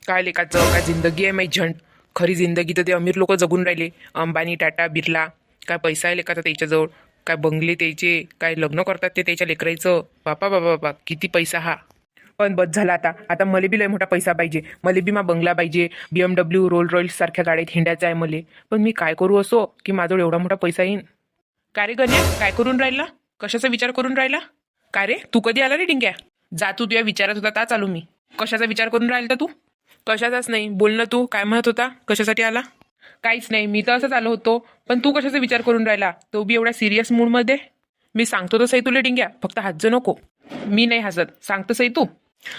काय लेकाचं काय जिंदगी आहे माही झंड. खरी जिंदगी तर ते अमीर लोक जगून राहिले. अंबानी, टाटा, बिर्ला. काय पैसा आहे लेकाचा त्याच्याजवळ. काय बंगले त्याचे, काय लग्न करतात ते त्याच्या लेकरायचं. बापा बाबा बाबा किती पैसा हा. पण बस झाला आता. आता मले बी लय मोठा पैसा पाहिजे. मले बी मा बंगला पाहिजे. BMW, रोल रॉयल्स सारख्या गाड्यात हिंडायचं आहे मले. पण मी काय करू असो की माझ्याजवळ एवढा मोठा पैसा येईन. काय रे गण्या, काय करून राहिला? कशाचा विचार करून राहिला? काय रे तू कधी आला रे डिंग्या? जा तू तुझ्या विचारात होता ता चालू मी. कशाचा विचार करून राहिला तू? कशाचाच नाही. बोल ना तू काय म्हणत होता, कशासाठी आला? काहीच नाही, मी तर असंच आलो होतो. पण तू कशाचा विचार करून राहिला, तो बी एवढ्या सिरियस मूडमध्ये? मी सांगतो तर सही तुला डिंग्या, फक्त हसजो नको. मी नाही हसत, सांगतो सही तू.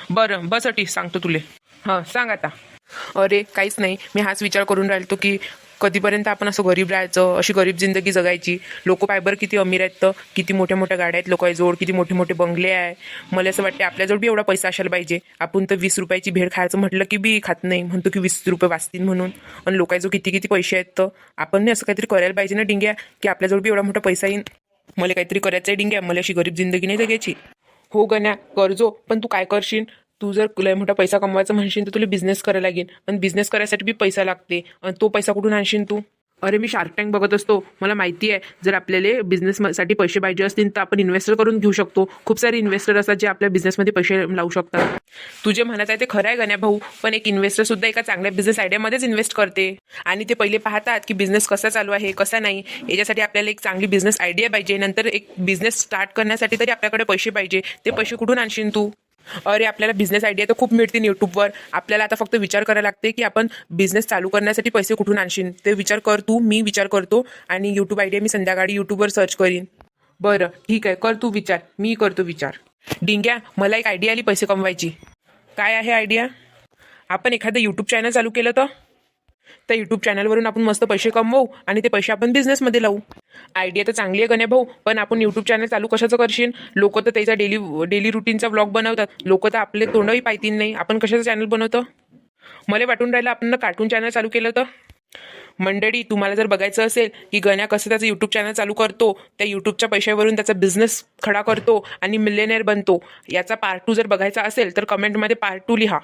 बरं बस अटी सांगतो तुले. हां सांग आता. अरे काहीच नाही, मी हाच विचार करून राहिलो की कधीपर्यंत आपण असं गरीब राहायचं, अशी गरीब जिंदगी जगायची. लोक पायबर किती अमीर आहेत, तर किती मोठ्या मोठ्या गाड्या आहेत लोकांजवळ, किती मोठे मोठे बंगले आहे. मला असं वाटते आपल्याजवळ बी एवढा पैसा असायला पाहिजे. आपण तर 20 रुपयाची भेळ खायचं म्हटलं की बी खात नाही, म्हणतो की 20 रुपये वाचतील म्हणून. आणि लोकांजवळ किती किती पैसे आहेत, तर आपण नाही असं काहीतरी करायला पाहिजे ना डिंग्या, की आपल्याजवळ बी एवढा मोठा पैसा येईन. मला काहीतरी करायचं आहे डिंग्या, मला अशी गरीब जिंदगी नाही जगायची. हो गण्या करजो, पण तू काय करशील? तू जर लय मोठा पैसा कमवायचा म्हणशील तर तुला बिझनेस करायला लागेल. आणि बिझनेस करायसाठी बी पैसा लागते. आणि तो पैसा कुठून आणशील तू? अरे मी शार्क टँक बघत असतो, मला माहिती आहे जर आपल्याला बिझनेससाठी पैसे पाहिजे असतील तर आपण इन्व्हेस्टर करून घेऊ शकतो. खूप सारे इन्व्हेस्टर असतात जे आपल्या बिझनेसमध्ये पैसे लावू शकतात. तू जे म्हणत आहे ते खरं आहे गण्या भाऊ, पण एक इन्व्हेस्टर सुद्धा एका चांगल्या बिझनेस आयडियामध्येच इन्व्हेस्ट करते. आणि ते पहिले पाहतात की बिझनेस कसा चालू आहे कसा नाही. याच्यासाठी आपल्याला एक चांगली बिझनेस आयडिया पाहिजे. नंतर एक बिझनेस स्टार्ट करण्यासाठी तरी आपल्याकडे पैसे पाहिजे. ते पैसे कुठून आणशील तू? अरे आपल्याला बिझनेस आयडिया तर खूप मिळतील यूट्यूबवर. आपल्याला आता फक्त विचार करायला लागते की आपण बिझनेस चालू करण्यासाठी पैसे कुठून आणशील. ते विचार कर तू, मी विचार करतो. आणि यूट्यूब आयडिया मी संध्याकाळी यूट्यूबवर सर्च करीन. बरं ठीक आहे, कर तू विचार, मी करतो विचार. डिंग्या मला एक आयडिया आली पैसे कमवायची. काय आहे आयडिया? आपण एखादं यूट्यूब चॅनल चालू केलं तर त्या यूट्यूब चॅनलवरून आपण मस्त पैसे कमवू आणि ते पैसे आपण बिझनेसमध्ये लावू. आयडिया तर चांगली आहे गण्या भाऊ, पण आपण यूट्यूब चॅनल चालू कशाचं करशील? लोक तर त्याचा डेली रुटीनचा व्लॉग बनवतात. लोक तर आपले तोंडही पाहतील नाही. आपण कशाचं चॅनल बनवतो? मला वाटून राहिलं आपण कार्टून चॅनल चालू केलं तर. मंडळी तुम्हाला जर बघायचं असेल की गण्या कसं त्याचं यूट्यूब चॅनल चालू करतो, त्या यूट्यूबच्या पैशावरून त्याचा बिझनेस खडा करतो आणि मिलेनियर बनतो, याचा पार्ट 2 जर बघायचा असेल तर कमेंटमध्ये पार्ट 2 लिहा.